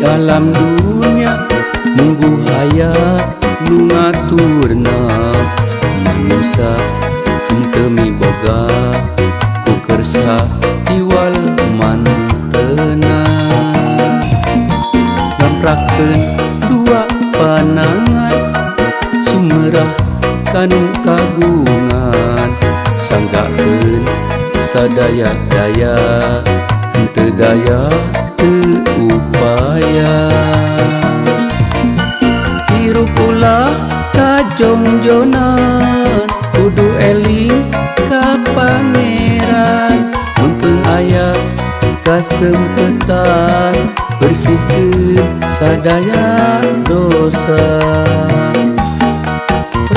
alam dunia munggu hayat nu ngaturna manusia henteu miboga ku kersa iwal mantena ngamprakeun dua panangan sumerah kanu kagungan sanggakeun sadaya-daya henteu daya teu upaya hirup ulah kajongjonan kudu eling ka pangeran mumpung aya kasempetan bersihkeun sadaya dosa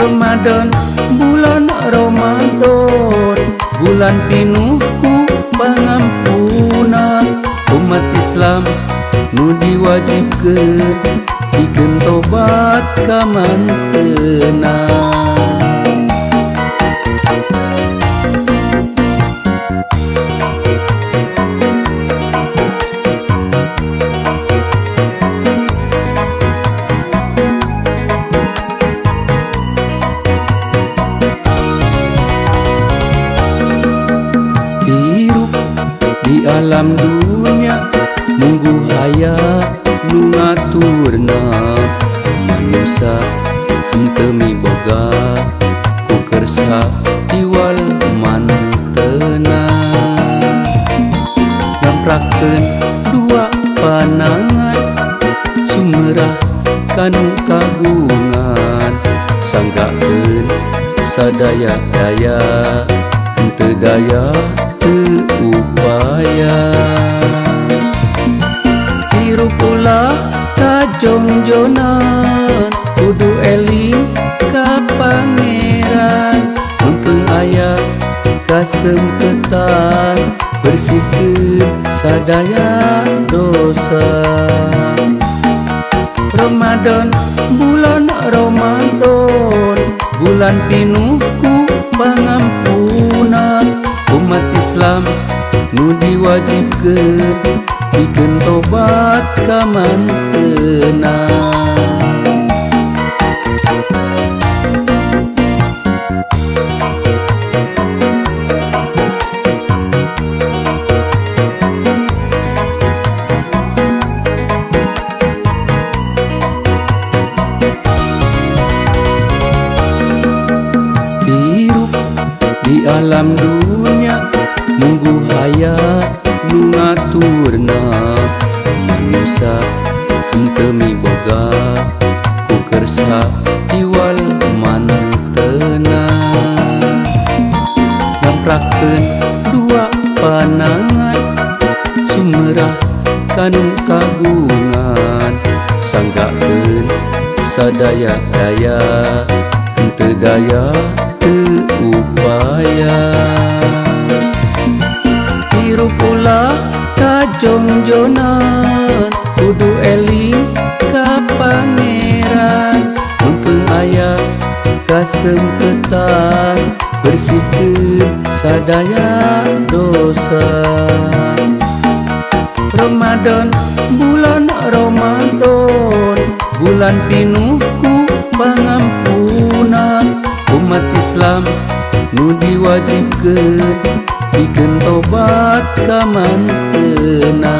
Ramadan bulan Ramadan bulan pinuh ku pangampunan umat Islam nu diwajibkeun pikeun tobat ka mantena di alam dunia munggu hayat nu ngaturna manusia henteu miboga ku kersa iwal mantena ngamprakeun dua panangan sumerah kanu kagungan sanggakeun sadaya-daya henteu daya teu upaya hirup ulah kajongjonan kudu eling ka pangeran mumpung aya kasempetan bersihkeun sadaya dosa Ramadan bulan Ramadan bulan pinuh ku pangampunan umat Islam nu diwajibkeun pikeun tobat ka mantena hirup di alam dunia munggu hayat nu ngaturna manusia henteu miboga ku kersa iwal mantena ngamprakeun dua panangan sumerah kanu kagungan sanggakeun sadaya-daya henteu daya teu upaya hirup ulah kajongjonan kudu eling ka pangeran mumpung aya kasempetan bersihkeun sadaya dosa Ramadan bulan Ramadan bulan pinuh ku pangampunan umat Islam nu diwajibkeun pikeun tobat ka mantena